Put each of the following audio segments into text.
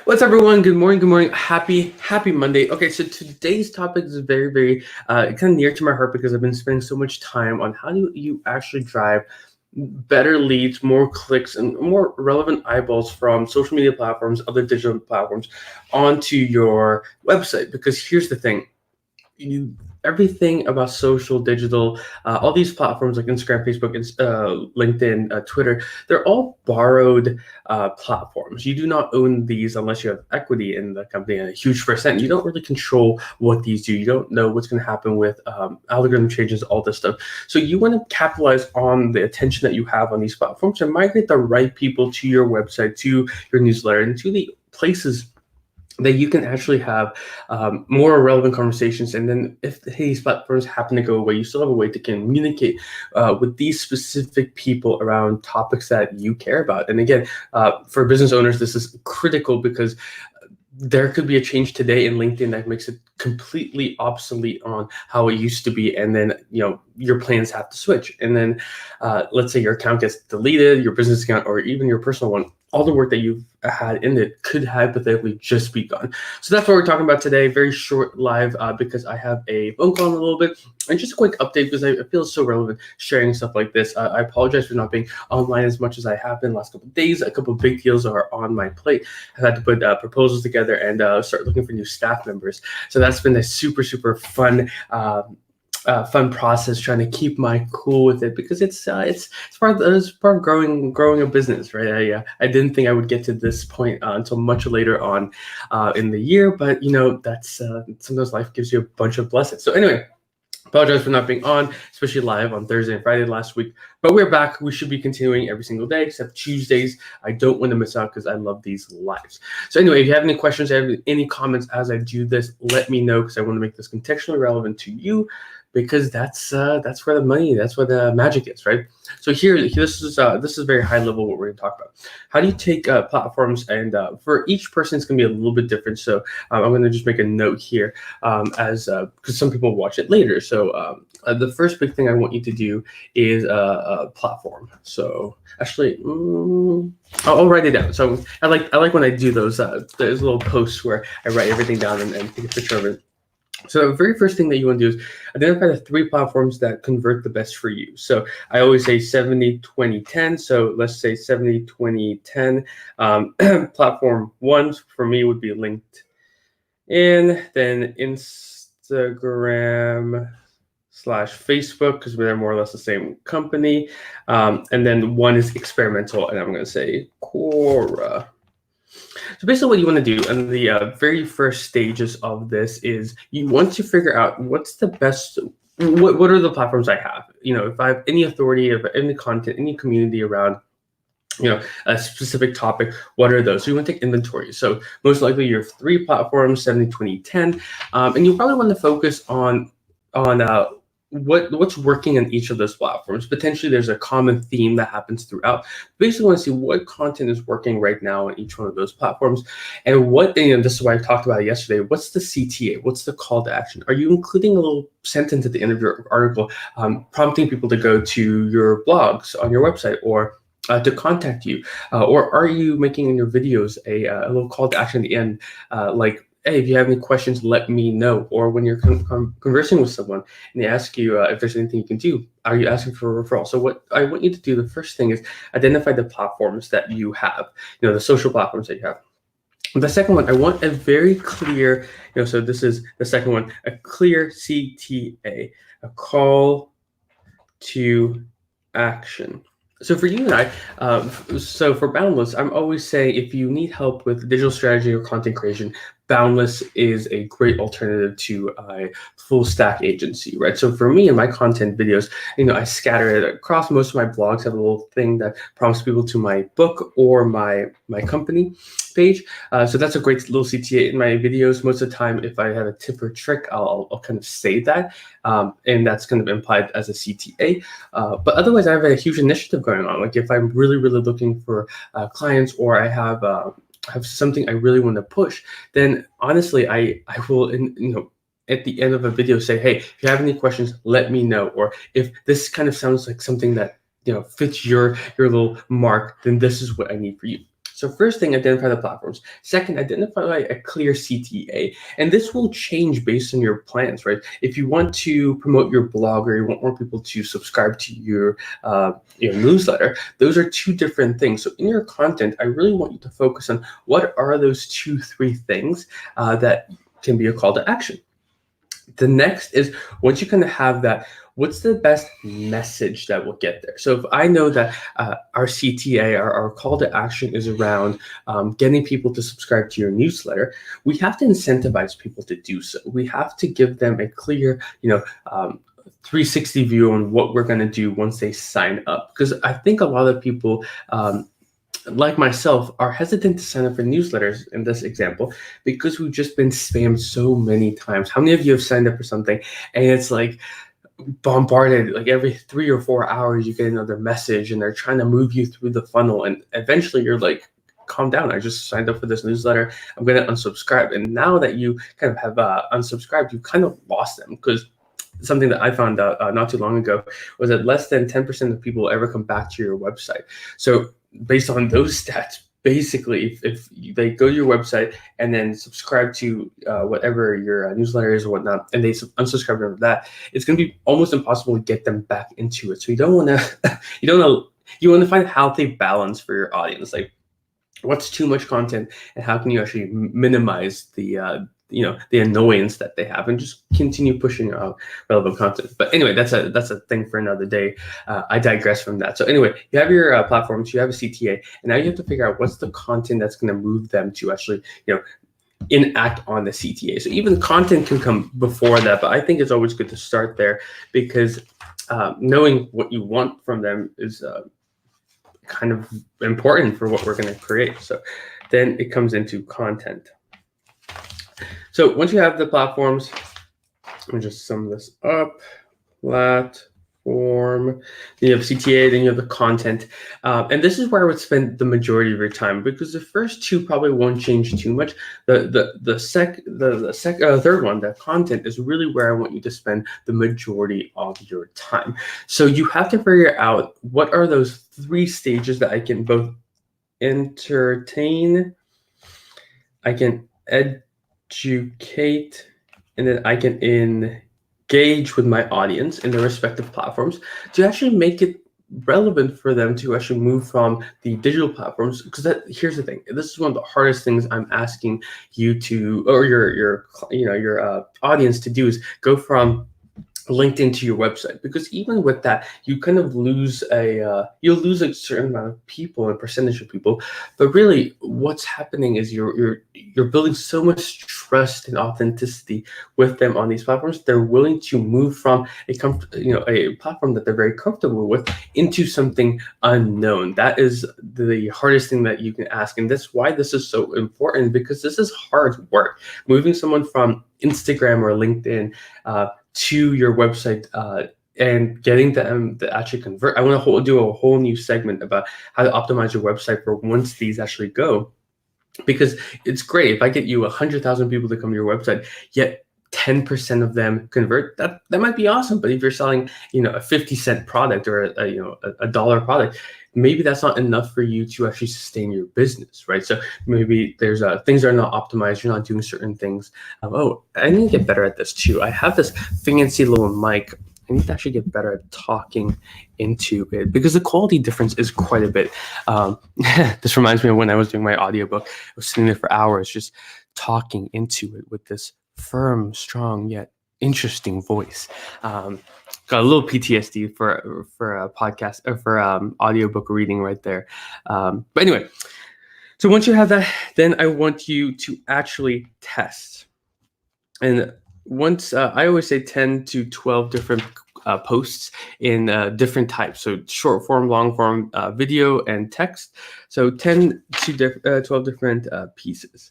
What's up, everyone? Good morning. Good morning. Happy Monday. Okay, so today's topic is very kind of near to my heart because I've been spending so much time on how do you actually drive better leads, more clicks, and more relevant eyeballs from social media platforms, other digital platforms onto your website. Because here's the thing. Everything about social, digital, all these platforms like Instagram, Facebook, LinkedIn, Twitter, they're all borrowed platforms. You do not own these unless you have equity in the company and a huge percent. You don't really control what these do. You don't know what's going to happen with algorithm changes, all this stuff. So you want to capitalize on the attention that you have on these platforms and migrate the right people to your website, to your newsletter, and to the places that you can actually have more relevant conversations. And then if these platforms happen to go away, you still have a way to communicate with these specific people around topics that you care about. And again, for business owners, this is critical because there could be a change today in LinkedIn that makes it completely obsolete on how it used to be. And then, your plans have to switch. And then let's say your account gets deleted, your business account, or even your personal one. All the work that you've had in it could hypothetically just be gone. So that's what we're talking about today. Very short live because I have a phone call in a little bit. And just a quick update because I feel it's so relevant sharing stuff like this. I apologize for not being online as much as I have been the last couple of days. A couple of big deals are on my plate. I've had to put proposals together and start looking for new staff members. So that's been a super fun fun process, trying to keep my cool with it because it's part of growing a business, right? I didn't think I would get to this point until much later on in the year, but that's sometimes life gives you a bunch of blessings. So anyway, apologize for not being on, especially live on Thursday and Friday last week. But we're back. We should be continuing every single day, except Tuesdays. I don't want to miss out because I love these lives. So anyway, if you have any questions, any comments as I do this, let me know because I want to make this contextually relevant to you. Because that's where the money, that's where the magic is, right? So this is very high level what we're going to talk about. How do you take platforms and for each person it's going to be a little bit different. So I'm going to just make a note here as because some people watch it later. So the first big thing I want you to do is a platform. So actually, I'll write it down. So I like when I do those little posts where I write everything down and take a picture of it. So the very first thing that you want to do is identify the 3 platforms that convert the best for you. So I always say 70, 20, 10. So let's say 70, 20, 10. Platform 1 for me would be LinkedIn, then Instagram / Facebook because they're more or less the same company. And then 1 is experimental, and I'm going to say Quora. So basically what you want to do in the very first stages of this is you want to figure out what's the best, what are the platforms I have? If I have any authority, if any content, any community around a specific topic, what are those? So you want to take inventory. So most likely you have 3 platforms, 70, 20, 10. And you probably want to focus on what's working on each of those platforms. Potentially there's a common theme that happens throughout. Basically want to see what content is working right now on each one of those platforms. And this is why I talked about it yesterday. What's the CTA? What's the call to action? Are you including a little sentence at the end of your article prompting people to go to your blogs on your website or to contact you? Or are you making in your videos a little call to action at the end like, hey, if you have any questions, let me know. Or when you're conversing with someone and they ask you if there's anything you can do, are you asking for a referral? So what I want you to do, the first thing is identify the platforms that you have, the social platforms that you have. The second one, I want a very clear, so this is the second one, a clear CTA, a call to action. So for you and I, so for Boundless, I'm always saying if you need help with digital strategy or content creation, Boundless is a great alternative to a full stack agency, right? So for me and my content videos, I scatter it across. Most of my blogs have a little thing that prompts people to my book or my company page. So that's a great little CTA in my videos. Most of the time, if I have a tip or trick, I'll kind of say that. And that's kind of implied as a CTA. But otherwise, I have a huge initiative going on. Like if I'm really looking for clients or I have something I really want to push, then honestly, I will, at the end of a video say, hey, if you have any questions, let me know. Or if this kind of sounds like something that, fits your little mark, then this is what I need for you. So first thing, identify the platforms. Second, identify a clear CTA. And this will change based on your plans, right? If you want to promote your blog or you want more people to subscribe to your newsletter, those are two different things. So in your content, I really want you to focus on what are those 2-3 things that can be a call to action. The next is, once you kind of have that, what's the best message that will get there? So if I know that our CTA, our call to action is around getting people to subscribe to your newsletter, we have to incentivize people to do so. We have to give them a clear, 360 view on what we're going to do once they sign up. Because I think a lot of people, like myself, are hesitant to sign up for newsletters in this example because we've just been spammed so many times. How many of you have signed up for something and it's like bombarded, like every 3 or 4 hours you get another message and they're trying to move you through the funnel, and eventually you're like, calm down, I just signed up for this newsletter, I'm going to unsubscribe. And now that you kind of have unsubscribed, you kind of lost them. Because something that I found out not too long ago was that less than 10% of people ever come back to your website. So based on those stats, basically, if they go to your website and then subscribe to whatever your newsletter is or whatnot, and they unsubscribe from that, it's going to be almost impossible to get them back into it. So you don't want to, you want to find a healthy balance for your audience. Like, what's too much content, and how can you actually minimize the annoyance that they have, and just continue pushing out relevant content. But anyway, that's a thing for another day. I digress from that. So anyway, you have your platforms, you have a CTA, and now you have to figure out what's the content that's going to move them to actually, enact on the CTA. So even content can come before that, but I think it's always good to start there, because knowing what you want from them is kind of important for what we're going to create. So then it comes into content. So once you have the platforms, let me just sum this up. Platform, then you have CTA, then you have the content. And this is where I would spend the majority of your time, because the first two probably won't change too much. The third one, the content, is really where I want you to spend the majority of your time. So you have to figure out what are those 3 stages that I can both entertain, I can educate, and then I can engage with my audience in their respective platforms to actually make it relevant for them to actually move from the digital platforms. Because here's the thing, this is one of the hardest things I'm asking you to, or your audience to do, is go from LinkedIn to your website. Because even with that, you kind of lose you'll lose a certain amount of people and percentage of people. But really, what's happening is you're building so much trust and authenticity with them on these platforms. They're willing to move from a platform that they're very comfortable with into something unknown. That is the hardest thing that you can ask, and that's why this is so important, because this is hard work. Moving someone from Instagram or LinkedIn to your website and getting them to actually convert. I want to do a whole new segment about how to optimize your website for once these actually go, because it's great if I get you 100,000 people to come to your website, yet 10% of them convert. That might be awesome. But if you're selling, a 50-cent product or a dollar product, maybe that's not enough for you to actually sustain your business, right? So maybe there's things are not optimized. You're not doing certain things. I need to get better at this too. I have this fancy little mic. I need to actually get better at talking into it, because the quality difference is quite a bit. This reminds me of when I was doing my audiobook. I was sitting there for hours just talking into it with this firm, strong, yet interesting voice. Got a little PTSD for a podcast, or for audiobook reading right there. But anyway, so once you have that, then I want you to actually test. And once I always say 10 to 12 different posts in different types, so short form, long form, video, and text. So 10 to 12 different pieces.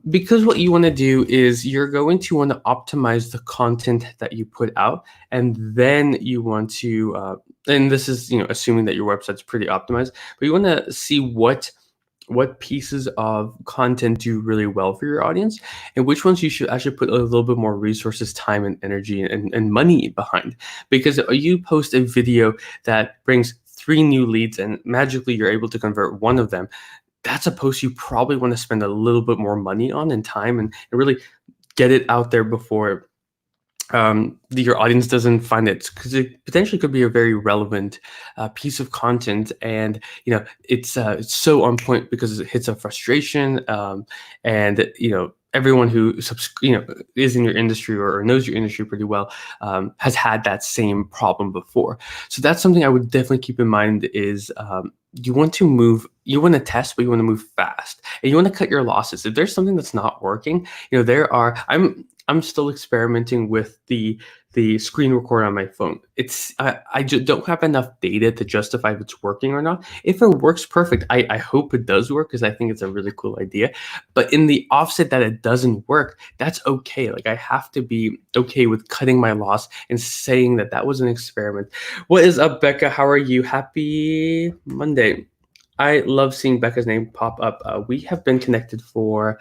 Because what you want to do is you're going to want to optimize the content that you put out, and then you want to, and this is assuming that your website's pretty optimized, but you want to see what pieces of content do really well for your audience, and which ones you should actually put a little bit more resources, time, and energy and money behind. Because you post a video that brings 3 new leads and magically you're able to convert one of them, that's a post you probably want to spend a little bit more money on and time, and really get it out there before your audience doesn't find it, because it potentially could be a very relevant piece of content, and it's so on point because it hits a frustration, and everyone who is in your industry or knows your industry pretty well has had that same problem before. So that's something I would definitely keep in mind is you want to test, but you want to move fast, and you want to cut your losses. If there's something that's not working, I'm still experimenting with the screen recorder on my phone. I just don't have enough data to justify if it's working or not. If it works perfect, I hope it does work, because I think it's a really cool idea. But in the offset that it doesn't work, that's okay. Like, I have to be okay with cutting my loss and saying that was an experiment. What is up, Becca? How are you? Happy Monday. I love seeing Becca's name pop up. We have been connected for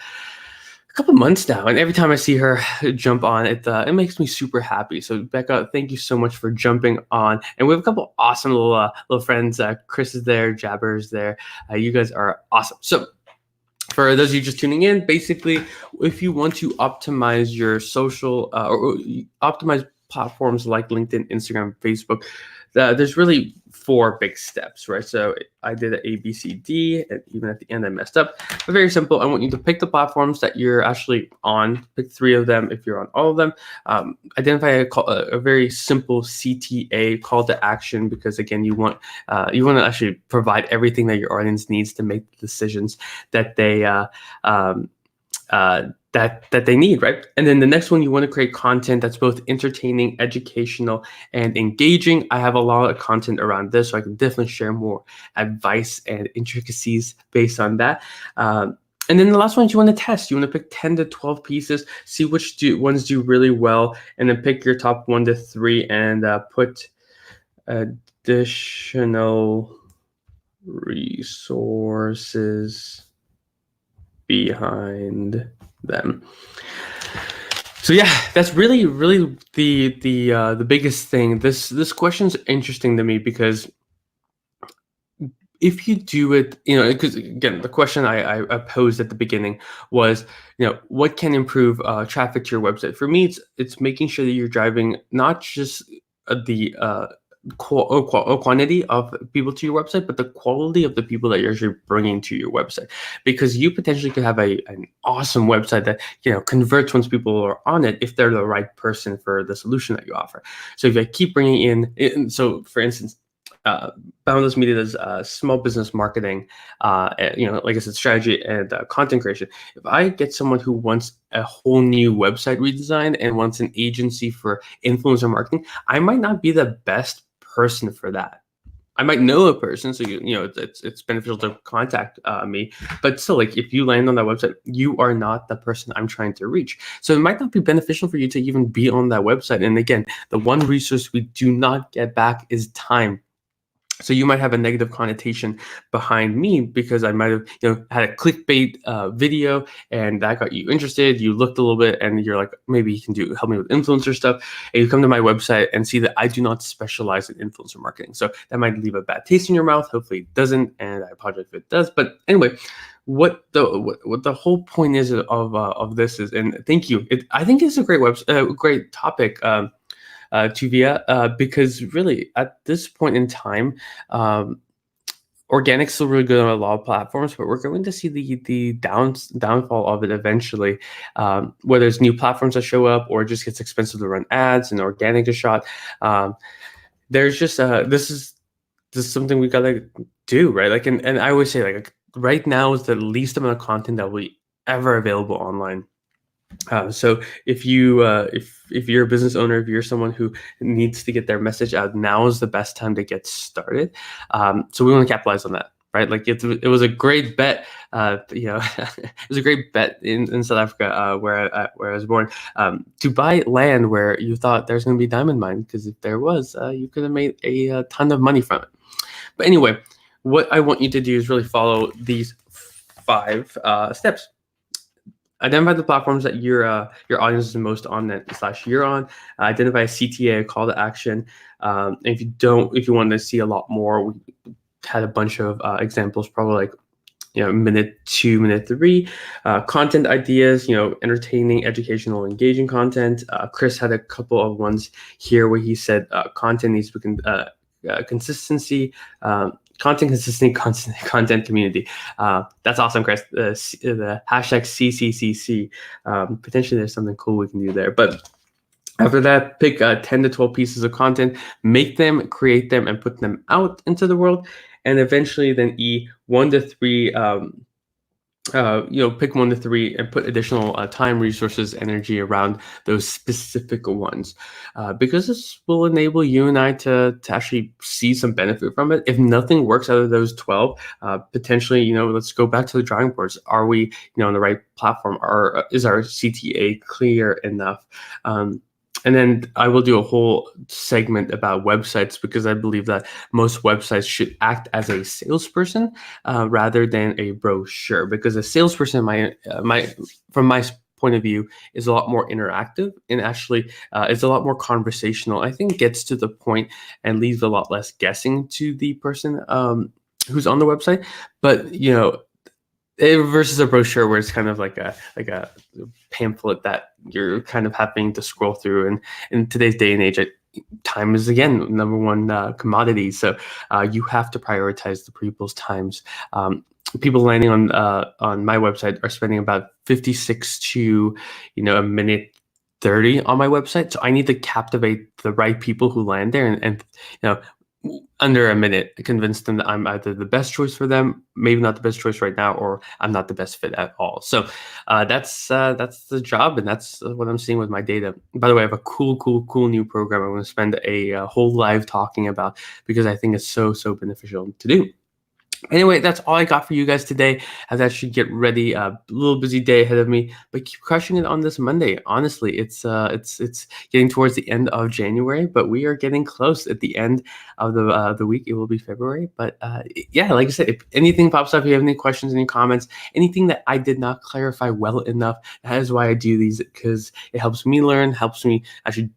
a couple months now, and every time I see her jump on, it makes me super happy. So Becca, thank you so much for jumping on. And we have a couple awesome little friends. Chris is there, Jabber is there. You guys are awesome. So for those of you just tuning in, basically, if you want to optimize your social or optimize platforms like LinkedIn, Instagram, Facebook, there's really 4 big steps, right? So I did an A, B, C, D, and even at the end I messed up. But very simple. I want you to pick the platforms that you're actually on. Pick 3 of them if you're on all of them. Identify a very simple CTA, call to action, because again, you want to actually provide everything that your audience needs to make the decisions that they that they need, right? And then the next one, you want to create content that's both entertaining, educational, and engaging. I have a lot of content around this, so I can definitely share more advice and intricacies based on that. And then the last one, you want to test. You want to pick 10 to 12 pieces, see which ones do really well, and then pick your top 1 to 3 and put additional resources behind them. So yeah, that's really the biggest thing. This question's interesting to me because if you do it, because again, the question I posed at the beginning was, what can improve traffic to your website? For me, it's making sure that you're driving not just the quantity of people to your website, but the quality of the people that you're actually bringing to your website, because you potentially could have an awesome website that converts once people are on it, if they're the right person for the solution that you offer. So if I keep bringing in, so for instance, Boundless Media does small business marketing, like I said, strategy and content creation. If I get someone who wants a whole new website redesign and wants an agency for influencer marketing, I might not be the best person for that. I might know a person, so it's beneficial to contact me. But still, like, if you land on that website, you are not the person I'm trying to reach. So it might not be beneficial for you to even be on that website. And again, the one resource we do not get back is time. So you might have a negative connotation behind me because I might have, had a clickbait video and that got you interested. You looked a little bit and you're like, maybe you can help me with influencer stuff. And you come to my website and see that I do not specialize in influencer marketing. So that might leave a bad taste in your mouth. Hopefully it doesn't, and I apologize if it does. But anyway, what the whole point is of this is, and thank you. I think it's a great topic. Tuvia, because really at this point in time, organic's still really good on a lot of platforms, but we're going to see the downfall of it eventually, whether it's new platforms that show up or it just gets expensive to run ads and organic is shot. There's just this is something we gotta do, right? Like, and I always say, like, right now is the least amount of content that will be ever available online. So if you're a business owner, if you're someone who needs to get their message out, now is the best time to get started. So we want to capitalize on that, right? Like, it was a great bet. It was a great bet in South Africa, where I was born, to buy land where you thought there's going to be diamond mine, because if there was, you could have made a ton of money from it. But anyway, what I want you to do is really follow these 5 steps. Identify the platforms that your audience is most on / you're on. Identify a CTA, a call to action. And if you want to see a lot more, we had a bunch of examples, probably like minute 2, minute 3. Content ideas, entertaining, educational, engaging content. Chris had a couple of ones here where he said content needs to be consistency, content consistency, constant content community. That's awesome, Chris. The hashtag CCCC. Potentially there's something cool we can do there. But after that, pick 10 to 12 pieces of content, make them, create them, and put them out into the world. And eventually then 1 to 3, pick 1 to 3 and put additional time, resources, energy around those specific ones, because this will enable you and I to actually see some benefit from it. If nothing works out of those 12, potentially, let's go back to the drawing boards. Are we, on the right platform? Is our CTA clear enough? And then I will do a whole segment about websites, because I believe that most websites should act as a salesperson rather than a brochure. Because a salesperson, from my point of view, is a lot more interactive and actually is a lot more conversational. I think gets to the point and leaves a lot less guessing to the person who's on the website. But versus a brochure where it's kind of like a pamphlet that you're kind of having to scroll through. And in today's day and age, time is again number one commodity. So you have to prioritize the people's times. People landing on my website are spending about 56 to a minute 30 on my website. So I need to captivate the right people who land there and under a minute, convince them that I'm either the best choice for them, maybe not the best choice right now, or I'm not the best fit at all. So that's the job, and that's what I'm seeing with my data. By the way, I have a cool new program I'm going to spend a whole live talking about, because I think it's so beneficial to do. Anyway, that's all I got for you guys today. As I should get ready, a little busy day ahead of me, but keep crushing it on this Monday. Honestly, it's getting towards the end of January, but we are getting close. At the end of the week, it will be February. But yeah, like I said, if anything pops up, if you have any questions, any comments, anything that I did not clarify well enough, that is why I do these, because it helps me learn, helps me actually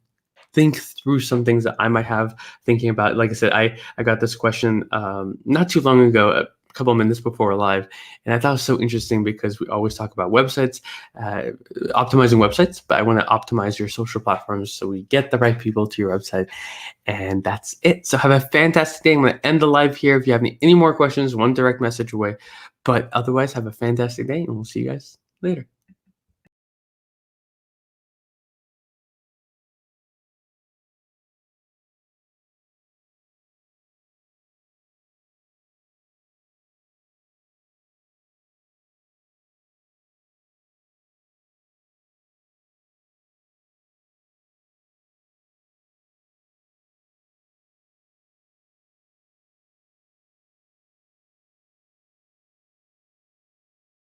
think through some things that I might have thinking about. Like I said, I got this question not too long ago, a couple of minutes before live, and I thought it was so interesting, because we always talk about websites, optimizing websites, but I want to optimize your social platforms so we get the right people to your website. And that's it. So have a fantastic day. I'm going to end the live here. If you have any more questions, one direct message away. But otherwise, have a fantastic day, and we'll see you guys later.